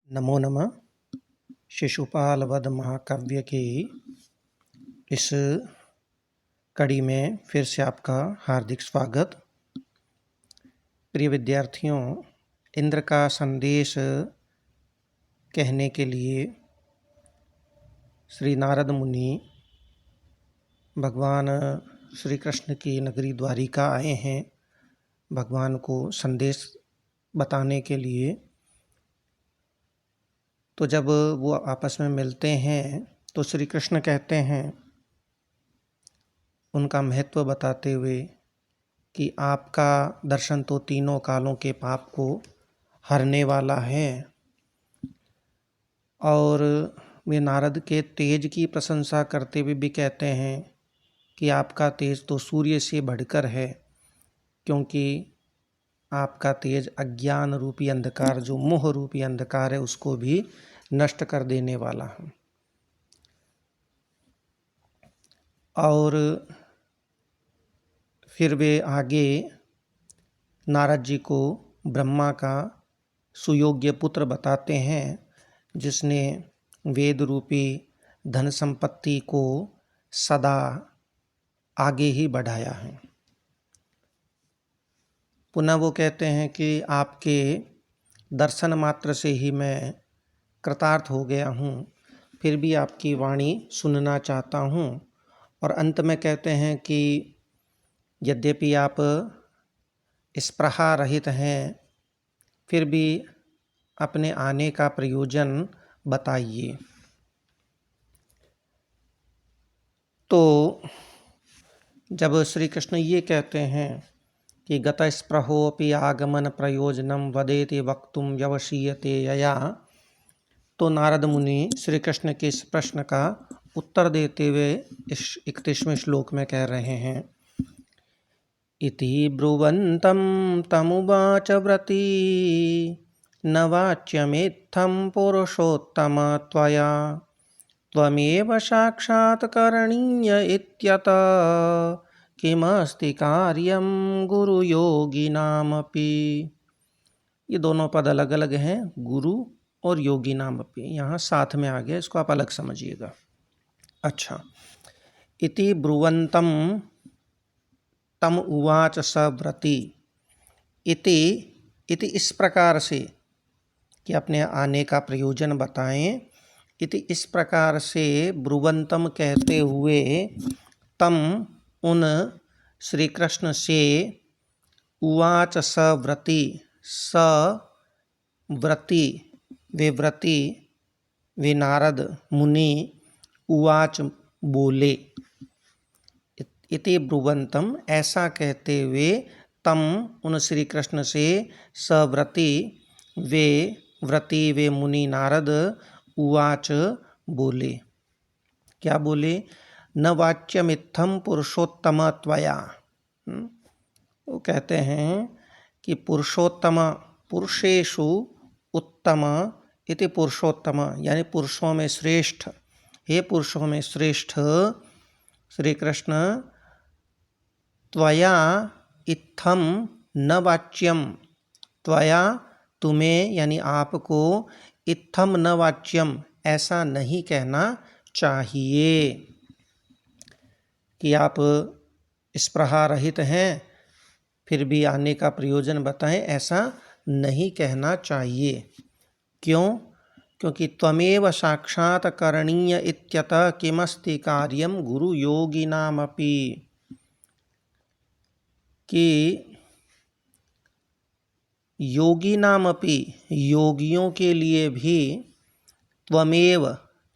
नमो नमः। शिशुपाल वध महाकाव्य की इस कड़ी में फिर से आपका हार्दिक स्वागत। प्रिय विद्यार्थियों, इंद्र का संदेश कहने के लिए श्री नारद मुनि भगवान श्री कृष्ण की नगरी द्वारिका आए हैं भगवान को संदेश बताने के लिए। तो जब वो आपस में मिलते हैं तो श्री कृष्ण कहते हैं, उनका महत्व बताते हुए, कि आपका दर्शन तो तीनों कालों के पाप को हरने वाला है। और वे नारद के तेज की प्रशंसा करते हुए भी कहते हैं कि आपका तेज तो सूर्य से बढ़कर है, क्योंकि आपका तेज अज्ञान रूपी अंधकार, जो मोह रूपी अंधकार है, उसको भी नष्ट कर देने वाला है। और फिर वे आगे नारद जी को ब्रह्मा का सुयोग्य पुत्र बताते हैं, जिसने वेद रूपी धन संपत्ति को सदा आगे ही बढ़ाया है। पुनः वो कहते हैं कि आपके दर्शन मात्र से ही मैं कृतार्थ हो गया हूँ, फिर भी आपकी वाणी सुनना चाहता हूँ। और अंत में कहते हैं कि यद्यपि आप स्पृहा रहित हैं, फिर भी अपने आने का प्रयोजन बताइए। तो जब श्री कृष्ण ये कहते हैं कि गतस्पृहोऽपि आगमन प्रयोजनम वदेति वक्तुम व्यवशीयते यया, तो नारद मुनि श्री कृष्ण के इस प्रश्न का उत्तर देते हुए इस 31वें श्लोक में कह रहे हैं, इति ब्रुवन्तं तमुवाच व्रती न वाच्यमित्थं पुरुषोत्तम त्वया त्वमेव साक्षात् करणीय इत्यतः किमस्ति कार्यं गुरुयोगिनामपि। ये दोनों पद अलग अलग हैं, गुरु और योगिनामपि, यहाँ साथ में आ गया, इसको आप अलग समझिएगा। अच्छा, इति ब्रुवन्तं तम उवाच स व्रती। इति इस प्रकार से, कि अपने आने का प्रयोजन बताएं। इति इस प्रकार से, ब्रुवंतम कहते हुए, तम उन श्री कृष्ण से, उवाच स व्रती, स व्रती, वे नारद मुनि, उवाच बोले। इति ब्रुवंतम ऐसा कहते हुए, तम उन श्री कृष्ण से, सव्रती वे मुनि नारद, उवाच बोले। क्या बोले? न वाच्यमित्थम पुरुषोत्तम त्वया। वो कहते हैं कि पुरुषोत्तम, पुरुषेषु उत्तम इति पुरुषोत्तम, यानी पुरुषों में श्रेष्ठ, हे पुरुषों में श्रेष्ठ श्री कृष्ण, त्वया इत्थम न वाच्यम, त्वया तुम्हें यानी आपको, इत्थम न वाच्यम ऐसा नहीं कहना चाहिए, कि आप स्पृहा रहित हैं फिर भी आने का प्रयोजन बताएं, ऐसा नहीं कहना चाहिए। क्यों? क्योंकि त्वमेव साक्षात् करणीय इत्यतः किमस्ति कार्यम गुरु योगिनामपि, कि योगिनामपि योगियों के लिए भी, त्वमेव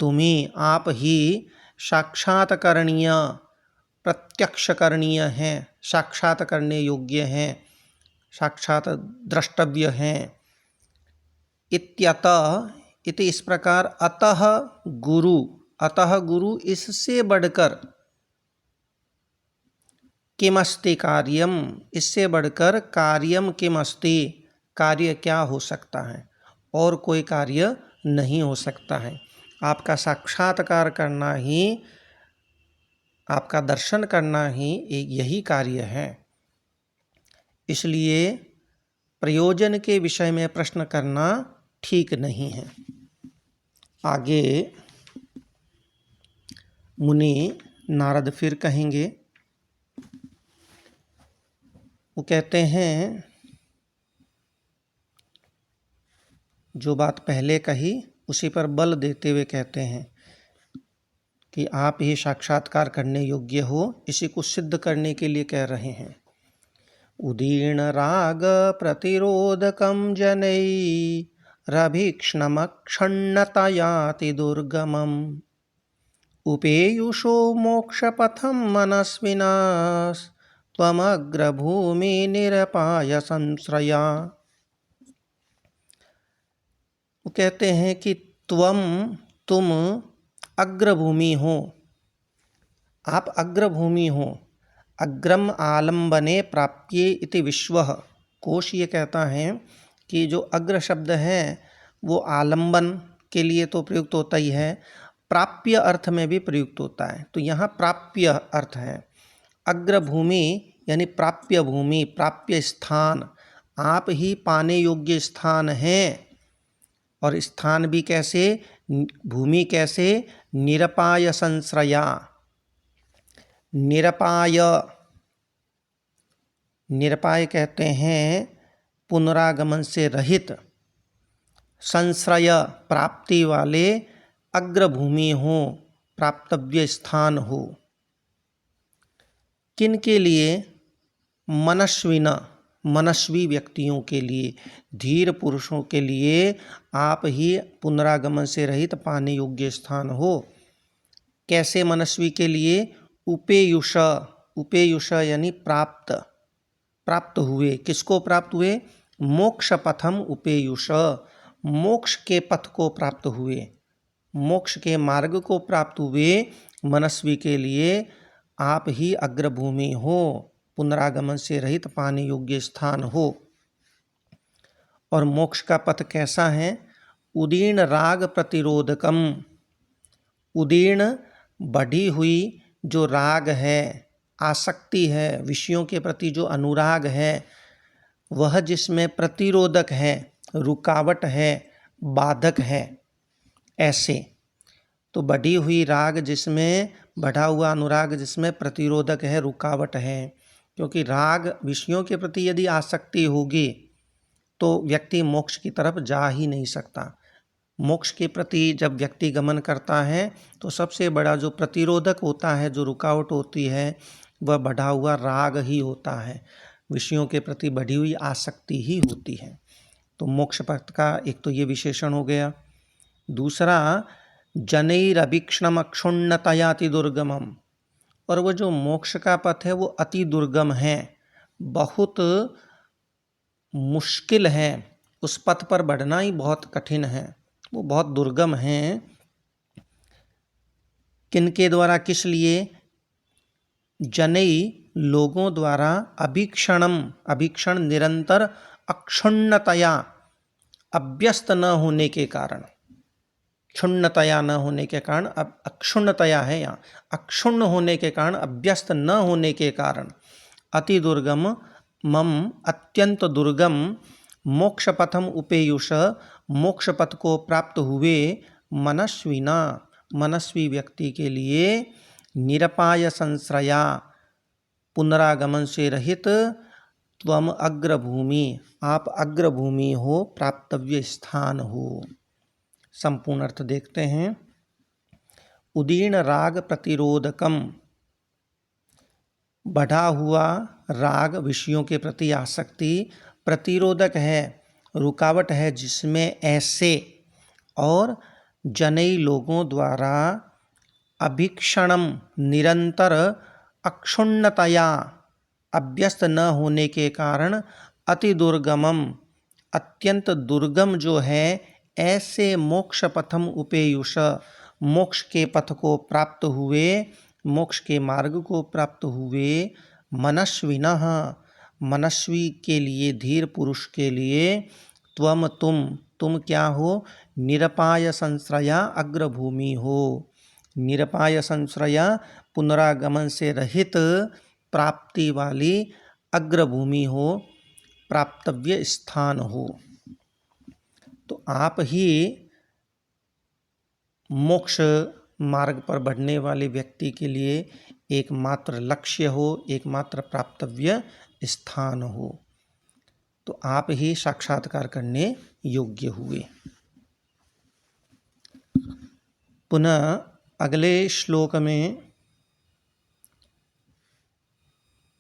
तुम्ही, आप ही, साक्षात् करणीय प्रत्यक्ष करणीय हैं, साक्षात करने योग्य हैं, साक्षात द्रष्टव्य हैं। इत्यतः, इति इस प्रकार, अतः गुरु इससे बढ़कर, किमस्ति कार्यम इससे बढ़कर, कार्यम किमस्ति कार्य क्या हो सकता है, और कोई कार्य नहीं हो सकता है। आपका साक्षात्कार करना ही, आपका दर्शन करना ही एक यही कार्य है। इसलिए प्रयोजन के विषय में प्रश्न करना ठीक नहीं है। आगे मुनि नारद फिर कहेंगे, वो कहते हैं जो बात पहले कही उसी पर बल देते हुए कहते हैं कि आप ही साक्षात्कार करने योग्य हो, इसी को सिद्ध करने के लिए कह रहे हैं। उदीर्ण राग प्रतिरोधकं जनैरभीक्ष्णमक्षण्णतयाति दुर्गमम् उपेयुषो मोक्षपथं मनस्विनास्त्वमग्रभूमि निरपाय संश्रया। वो कहते हैं कि तुम अग्रभूमि हो, आप अग्रभूमि हो। अग्रम आलम्बने प्राप्ये इति विश्वः। कोश ये कहता है कि जो अग्र शब्द है वो आलम्बन के लिए तो प्रयुक्त होता ही है, प्राप्य अर्थ में भी प्रयुक्त होता है। तो यहाँ प्राप्य अर्थ है। अग्रभूमि यानी प्राप्य भूमि, प्राप्य स्थान, आप ही पाने योग्य स्थान हैं। और स्थान भी कैसे, भूमि कैसे, निरपाय संश्रया। निरपाय, निरपाय कहते हैं पुनरागमन से रहित, संश्रय प्राप्ति वाले, अग्रभूमि हो, प्राप्तव्य स्थान हो। किन के लिए? मनस्विना, मनस्वी व्यक्तियों के लिए, धीर पुरुषों के लिए आप ही पुनरागमन से रहित पाने योग्य स्थान हो। कैसे मनस्वी के लिए? उपेयुष, उपेयुष यानी प्राप्त, प्राप्त हुए। किसको प्राप्त हुए? मोक्ष पथम उपेयुष, मोक्ष के पथ को प्राप्त हुए, मोक्ष के मार्ग को प्राप्त हुए मनस्वी के लिए आप ही अग्रभूमि हो, पुनरागमन से रहित पाने योग्य स्थान हो। और मोक्ष का पथ कैसा है? उदीर्ण राग प्रतिरोधकम, उदीर्ण बढ़ी हुई जो राग है, आसक्ति है, विषयों के प्रति जो अनुराग है, वह जिसमें प्रतिरोधक है, रुकावट है, बाधक है, ऐसे। तो बढ़ी हुई राग जिसमें, बढ़ा हुआ अनुराग जिसमें प्रतिरोधक है, रुकावट है। क्योंकि राग विषयों के प्रति यदि आसक्ति होगी तो व्यक्ति मोक्ष की तरफ जा ही नहीं सकता। मोक्ष के प्रति जब व्यक्ति गमन करता है तो सबसे बड़ा जो प्रतिरोधक होता है, जो रुकावट होती है, वह बढ़ा हुआ राग ही होता है, विषयों के प्रति बढ़ी हुई आसक्ति ही होती है। तो मोक्ष पथ का एक तो ये विशेषण हो गया। दूसरा, जनैरभीक्ष्णम अक्षुण्णतयाति दुर्गमम, और वह जो मोक्ष का पथ है वो अति दुर्गम है, बहुत मुश्किल है, उस पथ पर बढ़ना ही बहुत कठिन है, वो बहुत दुर्गम है। किनके द्वारा, किस लिए? जनई, लोगों द्वारा, अभीक्षणम, अभीक्षण निरंतर, अक्षुण्णतया, अभ्यस्त न होने के कारण, क्षुण्णतया न होने के कारण, अब अक्षुण्णतया है यहाँ, अक्षुण्ण होने के कारण, अभ्यस्त न होने के कारण, अति दुर्गम, मम अत्यंत दुर्गम, मोक्ष पथम उपेयुष, मोक्ष पथ को प्राप्त हुए मनस्विना, मनस्वी व्यक्ति के लिए, निरपाय संश्रया, पुनरागमन से रहित, त्वम अग्रभूमि, आप अग्रभूमि हो, प्राप्तव्य स्थान हो। संपूर्ण अर्थ देखते हैं। उदीर्ण राग प्रतिरोधकम, बढ़ा हुआ राग, विषयों के प्रति आसक्ति, प्रतिरोधक है, रुकावट है जिसमें, ऐसे। और जनई, लोगों द्वारा, अभीक्षणम, निरंतर, अक्षुण्णतया, अभ्यस्त न होने के कारण, अति दुर्गमम, अत्यंत दुर्गम जो है, ऐसे मोक्ष पथम उपेयुष, मोक्ष के पथ को प्राप्त हुए, मोक्ष के मार्ग को प्राप्त हुए मनस्विनः, मनस्वी के लिए, धीर पुरुष के लिए, त्वम तुम क्या हो? निरपाय संश्रया, अग्रभूमि हो। निरपाय संश्रया, पुनरागमन से रहित, प्राप्ति वाली, अग्रभूमि हो, प्राप्तव्य स्थान हो। तो आप ही मोक्ष मार्ग पर बढ़ने वाले व्यक्ति के लिए एकमात्र लक्ष्य हो, एकमात्र प्राप्तव्य स्थान हो। तो आप ही साक्षात्कार करने योग्य हुए। पुनः अगले श्लोक में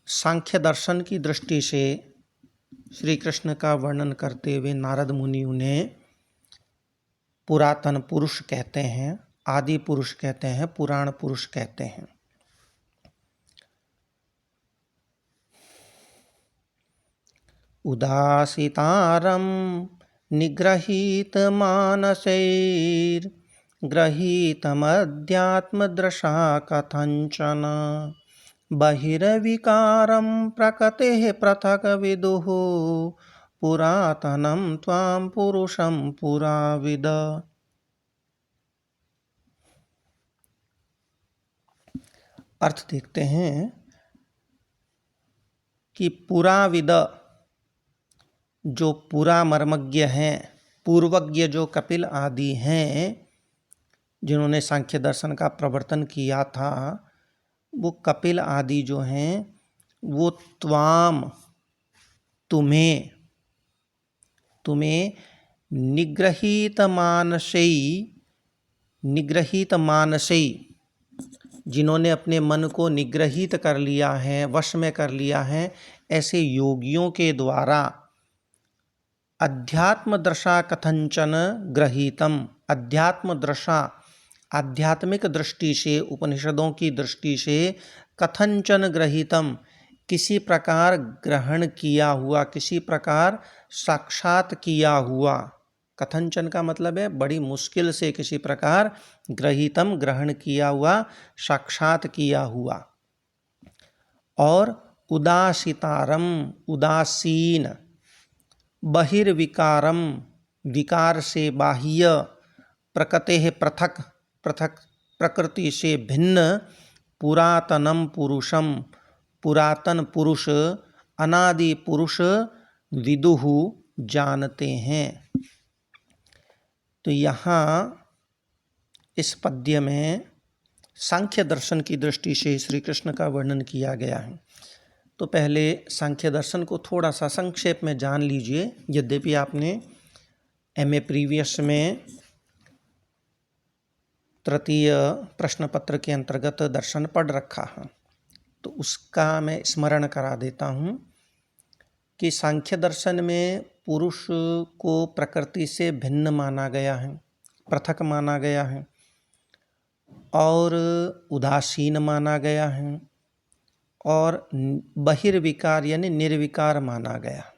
सांख्य दर्शन की दृष्टि से श्री कृष्ण का वर्णन करते हुए नारद मुनि उन्हें पुरातन पुरुष कहते हैं, आदि पुरुष कहते हैं, पुराण पुरुष कहते हैं। उदासीतारं निगृहीत मानसैर्गृहीतमध्यात्मदृशा कथंचन बहिर्विकारं प्रकृतेः पृथक् विदुः पुरातनं त्वां पुरुषं पुराविद। अर्थ देखते हैं कि पुराविद जो पूरा मर्मज्ञ हैं, पूर्वज्ञ जो कपिल आदि हैं, जिन्होंने सांख्य दर्शन का प्रवर्तन किया था, वो कपिल आदि जो हैं वो त्वाम तुम्हें निगृहीत मानसई जिन्होंने अपने मन को निग्रहित कर लिया है, वश में कर लिया है, ऐसे योगियों के द्वारा अध्यात्म दृशा कथंचन ग्रहीतम, अध्यात्म दृशा आध्यात्मिक दृष्टि से, उपनिषदों की दृष्टि से, कथंचन ग्रहीतम किसी प्रकार ग्रहण किया हुआ, किसी प्रकार साक्षात किया हुआ। कथंचन का मतलब है बड़ी मुश्किल से किसी प्रकार, ग्रहीतम ग्रहण किया हुआ, साक्षात किया हुआ। और उदासीतारम उदासीन, बहिर्विकारम विकार से बाह्य, प्रकृतेः पृथक पृथक प्रकृति से भिन्न, पुरातनम पुरुषम पुरातन पुरुष, अनादि पुरुष विदुहु जानते हैं। तो यहाँ इस पद्य में सांख्य दर्शन की दृष्टि से श्री कृष्ण का वर्णन किया गया है। तो पहले सांख्य दर्शन को थोड़ा सा संक्षेप में जान लीजिए। यद्यपि आपने एमए प्रीवियस में तृतीय प्रश्न पत्र के अंतर्गत दर्शन पढ़ रखा है, तो उसका मैं स्मरण करा देता हूँ कि सांख्य दर्शन में पुरुष को प्रकृति से भिन्न माना गया है, पृथक माना गया है और उदासीन माना गया है और बहिर्विकार यानी निर्विकार माना गया।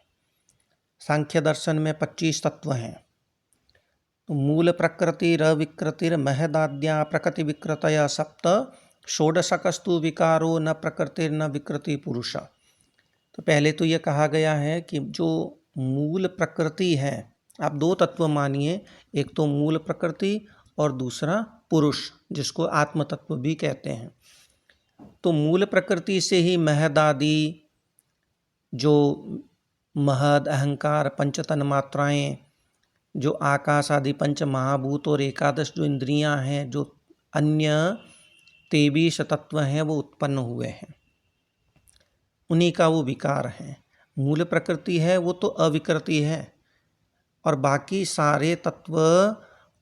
सांख्य दर्शन में 25 तत्व हैं। तो मूल प्रकृति रविकृतिर महदाद्या प्रकृति विकृतया सप्त षोडशकस्तु विकारो न प्रकृतिर न विकृति पुरुष। तो पहले तो यह कहा गया है कि जो मूल प्रकृति है, आप दो तत्व मानिए, एक तो मूल प्रकृति और दूसरा पुरुष, जिसको आत्म तत्व भी कहते हैं। तो मूल प्रकृति से ही महदादि, जो महद अहंकार पंच तन्मात्राएं, जो आकाश आदि पंच महाभूत और एकादश जो इंद्रियां हैं, जो अन्य 23 तत्व हैं, वो उत्पन्न हुए हैं। उन्हीं का वो विकार है। मूल प्रकृति है वो तो अविकृति है और बाकी सारे तत्व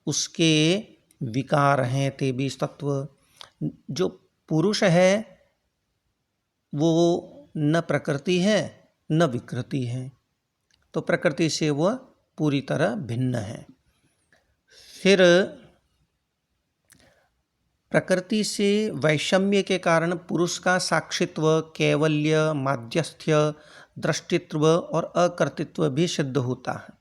उसके विकार हैं, 23 तत्व। जो पुरुष है वो न प्रकृति है न विकृति है, तो प्रकृति से वह पूरी तरह भिन्न है। फिर प्रकृति से वैषम्य के कारण पुरुष का साक्षित्व, कैवल्य, माध्यस्थ्य, दृष्टित्व और अकर्तृत्व भी सिद्ध होता है।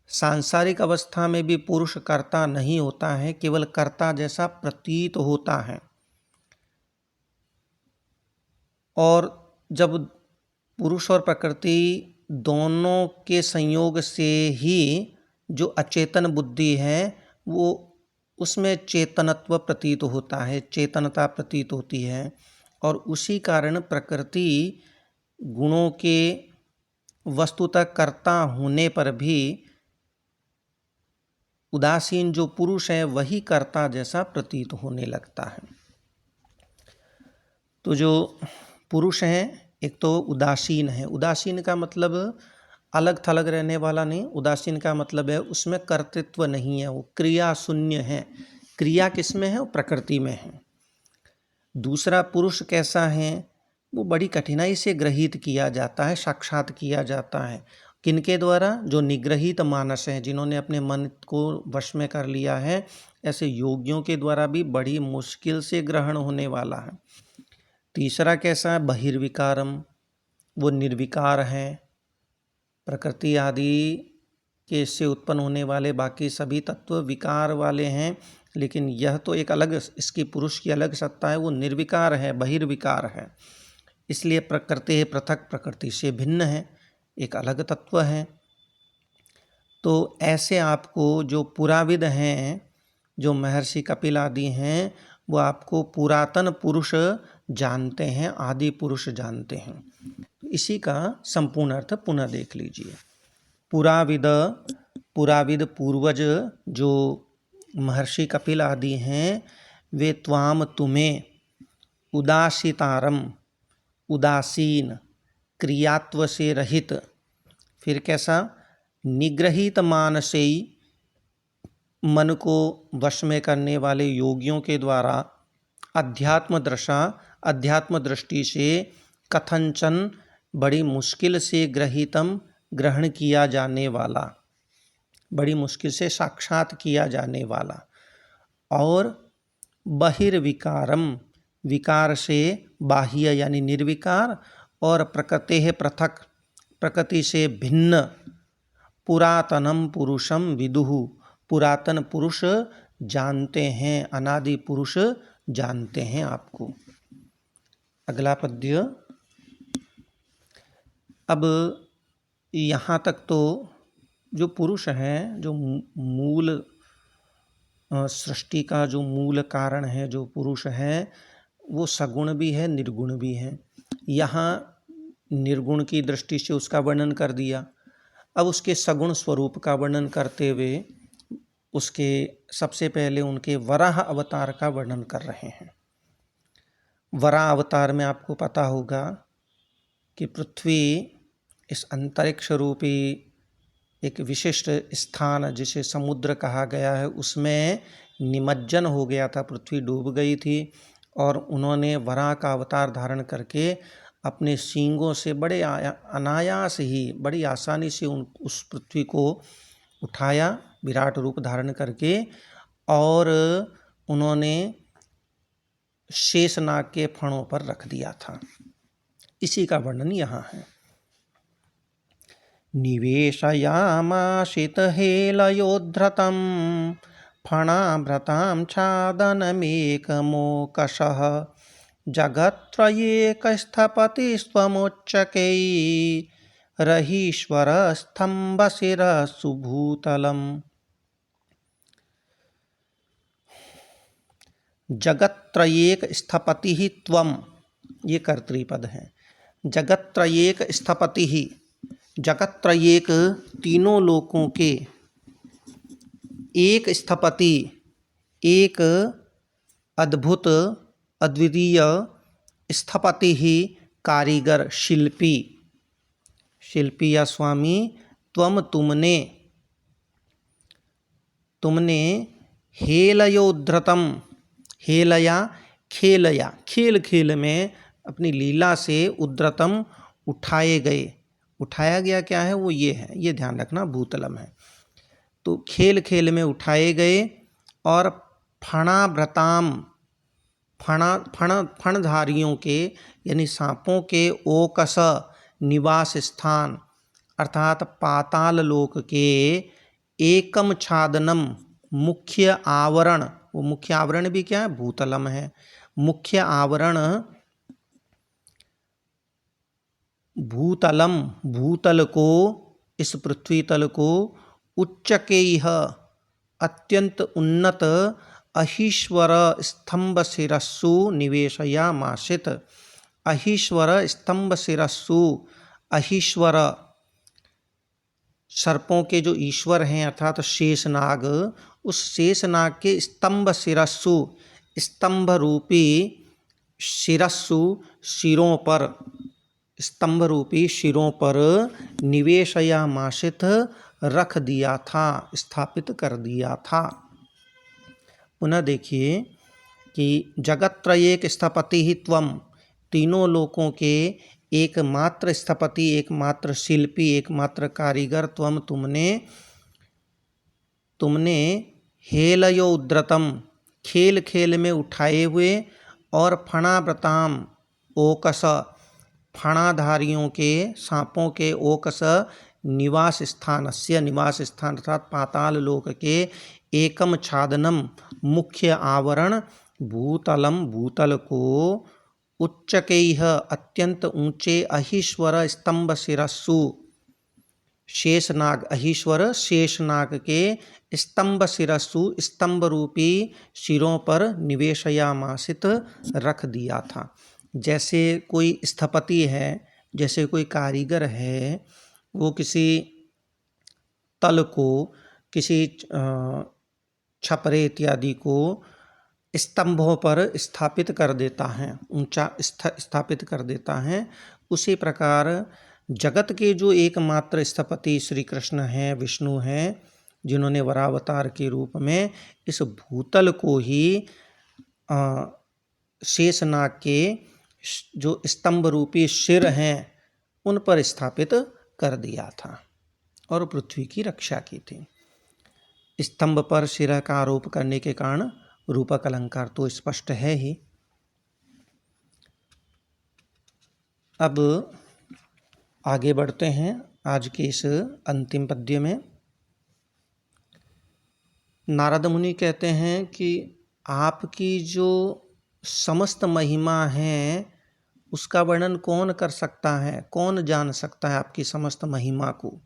सांसारिक अवस्था में भी पुरुष कर्ता नहीं होता है, केवल कर्ता जैसा प्रतीत होता है। और जब पुरुष और प्रकृति दोनों के संयोग से ही जो अचेतन बुद्धि है वो उसमें चेतनत्व प्रतीत होता है, चेतनता प्रतीत होती है। और उसी कारण प्रकृति गुणों के वस्तुतः कर्ता होने पर भी उदासीन जो पुरुष है वही कर्ता जैसा प्रतीत होने लगता है। तो जो पुरुष हैं एक तो उदासीन है। उदासीन का मतलब अलग थलग रहने वाला नहीं, उदासीन का मतलब है उसमें कर्तृत्व नहीं है, वो क्रिया शून्य है। क्रिया किस में है? वो प्रकृति में है। दूसरा पुरुष कैसा है? वो बड़ी कठिनाई से ग्रहित किया जाता है, साक्षात किया जाता है। किनके द्वारा? जो निग्रहित मानस हैं, जिन्होंने अपने मन को वश में कर लिया है, ऐसे योगियों के द्वारा भी बड़ी मुश्किल से ग्रहण होने वाला है। तीसरा कैसा है? बहिर्विकारम, वो निर्विकार हैं। प्रकृति आदि के इससे उत्पन्न होने वाले बाकी सभी तत्व विकार वाले हैं, लेकिन यह तो एक अलग, इसकी पुरुष की अलग सत्ता है, वो निर्विकार है, बहिर्विकार है। इसलिए प्रकृति पृथक, प्रकृति से भिन्न है, एक अलग तत्व है। तो ऐसे आपको जो पुराविद हैं, जो महर्षि कपिल आदि हैं, वो आपको पुरातन पुरुष जानते हैं, आदि पुरुष जानते हैं। इसी का संपूर्ण अर्थ पुनः देख लीजिए। पुराविद, पुराविद पूर्वज जो महर्षि कपिल आदि हैं, वे त्वाम तुम्हें उदासीतारम, उदासीन, क्रियात्व से रहित, फिर कैसा? निग्रहित मानसेई, मन को वश में करने वाले योगियों के द्वारा अध्यात्म दृशा, अध्यात्म दृष्टि से कथंचन, बड़ी मुश्किल से ग्रहीतम, ग्रहण किया जाने वाला, बड़ी मुश्किल से साक्षात किया जाने वाला, और बहिर्विकारम, विकार से बाह्य यानी निर्विकार, और प्रकृति है पृथक, प्रकृति से भिन्न, पुरातनम पुरुषम विदुहु, पुरातन पुरुष जानते हैं, अनादि पुरुष जानते हैं आपको। अगला पद्य। अब यहाँ तक तो जो पुरुष हैं, जो मूल सृष्टि का जो मूल कारण है, जो पुरुष है, वो सगुण भी है, निर्गुण भी है। यहाँ निर्गुण की दृष्टि से उसका वर्णन कर दिया। अब उसके सगुण स्वरूप का वर्णन करते हुए उसके सबसे पहले उनके वराह अवतार का वर्णन कर रहे हैं। वराह अवतार में आपको पता होगा कि पृथ्वी इस अंतरिक्ष रूपी एक विशिष्ट स्थान जिसे समुद्र कहा गया है, उसमें निमज्जन हो गया था, पृथ्वी डूब गई थी, और उन्होंने वराह का अवतार धारण करके अपने सींगों से बड़े अनायास ही, बड़ी आसानी से उस पृथ्वी को उठाया, विराट रूप धारण करके, और उन्होंने शेषनाग के फणों पर रख दिया था। इसी का वर्णन यहाँ है। निवेशयामाशित हेलयोद्धृतं फणाभृतां छादनमेकमोकषः जगत्त्रयेकस्थपतिस्त्वमुच्चकैरहीश्वरस्तम्भशिरः सुभूतलम्। जगत्त्रयेक स्थपति ही त्वम, ये कर्तृपद है। जगत्त्रयेक स्थपति ही, जगत्त्रयेक तीनों लोकों के एक स्थपति, एक अद्भुत अद्वितीय स्थपति ही, कारीगर, शिल्पी, शिल्पी या स्वामी, त्वम तुमने हेलयोद्धृतम, हेलया खेलया, खेल खेल में अपनी लीला से, उद्धृतम उठाए गए, उठाया गया क्या है? वो ये है, ये ध्यान रखना, भूतलम है। तो खेल खेल में उठाए गए, और फणाभृताम, फणधारियों के यानी सांपों के, ओकस निवास स्थान अर्थात पाताल लोक के, एकम छादनम मुख्य आवरण, वो मुख्य आवरण भी क्या है? भूतलम है। मुख्य आवरण भूतलम, भूतल को, इस पृथ्वी तल को, उच्चकेयः अत्यंत उन्नत, अहीश्वर स्तंभ शिरस्सु निवेशयामासित, अहीश्वर स्तंभ शिरस्सु, अहीश्वर सर्पों के जो ईश्वर हैं अर्थात शेषनाग, उस शेषनाग के स्तंभ शिरस्सु, स्तंभ रूपी शिरस्सु, शिरों पर, स्तंभ रूपी शिरों पर निवेशयामासित रख दिया था, स्थापित कर दिया था। पुनः देखिए कि जगत्त्रयेक स्थपति ही त्वम, तीनों लोकों के एकमात्र स्थपति, एकमात्र शिल्पी, एकमात्र कारीगर त्वम, तुमने हेलयो उद्रतम, खेल खेल में उठाए हुए, और फणाव्रताम ओकस, फणाधारियों के, सांपों के, ओकस निवास स्थानस्य, निवास स्थान अर्थात पाताल लोक के, एकम छादनम मुख्य आवरण, भूतलम भूतल को, उच्चकैः अत्यंत ऊंचे, अहीश्वर स्तंभ शिरस्सु, शेषनाग, अहीश्वर शेषनाग के स्तंभ शिरस्सु, स्तंभ रूपी शिरों पर निवेशयामासित रख दिया था। जैसे कोई स्थपति है, जैसे कोई कारीगर है, वो किसी तल को, किसी छपरे इत्यादि को स्तंभों पर स्थापित कर देता है, ऊंचा स्थापित कर देता है, उसी प्रकार जगत के जो एकमात्र स्थपति श्री कृष्ण हैं, विष्णु हैं, जिन्होंने वरावतार के रूप में इस भूतल को ही शेषनाग के जो स्तंभ रूपी शिर हैं उन पर स्थापित कर दिया था और पृथ्वी की रक्षा की थी। स्तंभ पर शिर का आरोप करने के कारण रूपक अलंकार तो स्पष्ट है ही। अब आगे बढ़ते हैं आज के इस अंतिम पद्य में। नारद मुनि कहते हैं कि आपकी जो समस्त महिमा है उसका वर्णन कौन कर सकता है, कौन जान सकता है आपकी समस्त महिमा को।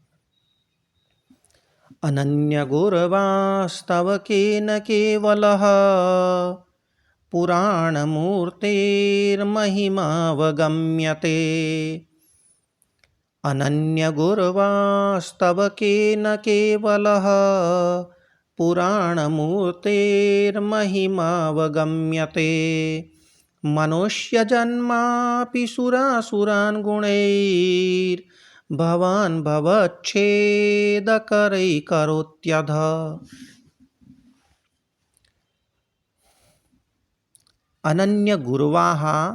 अनन्य गुरवास्तव केन केवलः पुराण मूर्तेर्महिमावगम्यते। अनन्य गुरवास्तव केन केवलः पुराण मूर्तेर्महिमावगम्यते। मनुष्य जन्मापि सुरासुरान् गुणैर् भवान् भवच्छेदकरैकरोत्यध। अनन्य गुर्वाः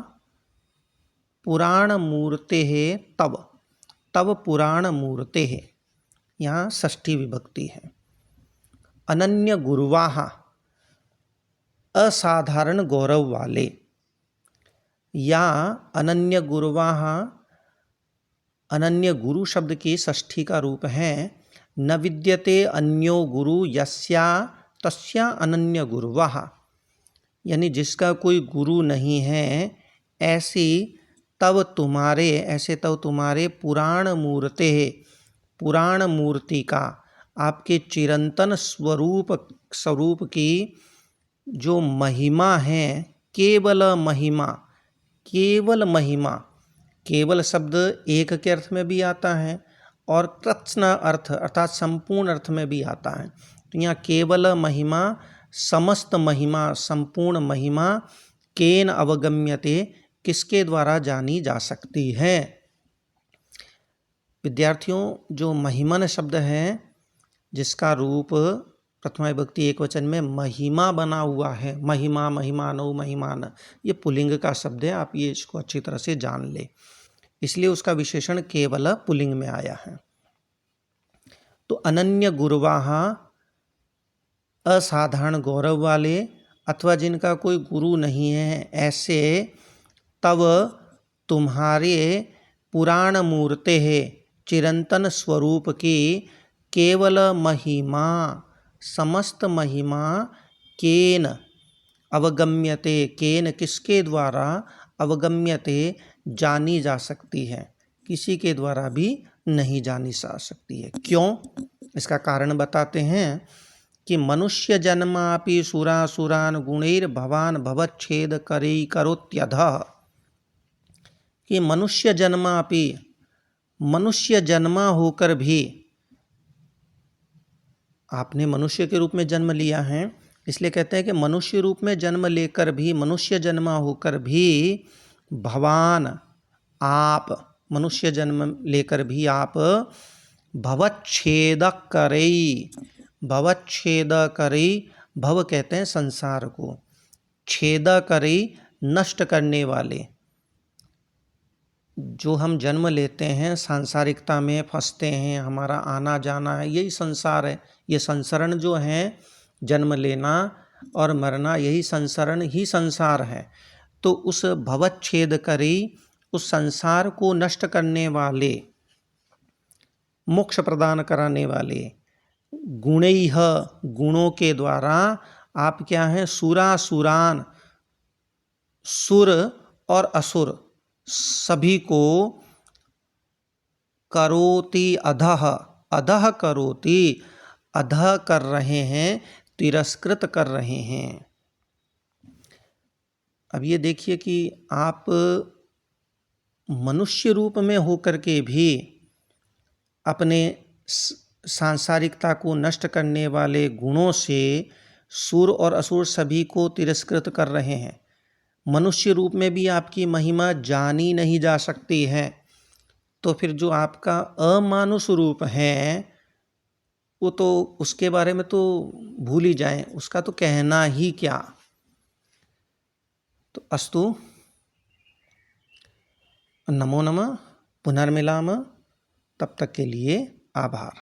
पुराण मूर्तेः तव, तव पुराण मूर्तेः, यहाँ षष्ठी विभक्ति है। अनन्य गुर्वाः असाधारण गौरव वाले, या अनन्य गुर्वाः, अनन्य गुरु शब्द की षष्ठी का रूप है। न विद्यते अन्यो गुरु यस्या तस्या अनन्य गुर्वाः, यानी जिसका कोई गुरु नहीं है ऐसी तब तुम्हारे, ऐसे तब तुम्हारे पुराण मूर्ते, पुराण मूर्ति का, आपके चिरंतन स्वरूप की जो महिमा है, केवल महिमा, केवल महिमा, केवल शब्द एक के अर्थ में भी आता है और कृत्स्न अर्थ अर्थात संपूर्ण अर्थ में भी आता है। तो यहाँ केवल महिमा, समस्त महिमा, संपूर्ण महिमा, केन अवगम्यते, किसके द्वारा जानी जा सकती है। विद्यार्थियों, जो महिमन शब्द है, जिसका रूप प्रथमा विभक्ति एक वचन में महिमा बना हुआ है, महिमा, महिमानो, महिमान, ये पुल्लिंग का शब्द है, आप ये इसको अच्छी तरह से जान ले, इसलिए उसका विशेषण केवल पुल्लिंग में आया है। तो अनन्य गुर्वाः असाधारण गौरव वाले अथवा जिनका कोई गुरु नहीं है ऐसे, तब तुम्हारे पुराण मूर्ते है, चिरंतन स्वरूप की केवल महिमा, समस्त महिमा, केन अवगम्यते, केन किसके द्वारा, अवगम्यते जानी जा सकती है, किसी के द्वारा भी नहीं जानी जा सकती है। क्यों? इसका कारण बताते हैं कि मनुष्य जन्मापि सुरासुरान् गुणैर् भवान् भवच्छेद करोत्यधः, कि मनुष्य जन्मापि, मनुष्य जन्मा होकर भी आपने मनुष्य के रूप में जन्म लिया है, इसलिए कहते हैं कि मनुष्य रूप में जन्म लेकर भी, मनुष्य जन्मा होकर भी भवान, आप मनुष्य जन्म लेकर भी आप भवच्छेद करई, भवच्छेद करई, भव कहते हैं संसार को, छेद करई नष्ट करने वाले। जो हम जन्म लेते हैं, सांसारिकता में फंसते हैं, हमारा आना जाना है, यही संसार है। ये संसरण जो है, जन्म लेना और मरना, यही संसरण ही संसार है। तो उस भवच्छेद करी, उस संसार को नष्ट करने वाले, मोक्ष प्रदान कराने वाले, गुणैः, गुणों के द्वारा आप क्या हैं, सुरासुरान, सुर और असुर सभी को करोति अधः, अधः करोति, अधः कर रहे हैं, तिरस्कृत कर रहे हैं। अब ये देखिए कि आप मनुष्य रूप में होकर के भी अपने सांसारिकता को नष्ट करने वाले गुणों से सुर और असुर सभी को तिरस्कृत कर रहे हैं। मनुष्य रूप में भी आपकी महिमा जानी नहीं जा सकती है, तो फिर जो आपका अमानुष रूप है, वो तो उसके बारे में तो भूल ही जाएं, उसका तो कहना ही क्या। तो अस्तु, नमो नमः, पुनर्मिलामः, तब तक के लिए आभार।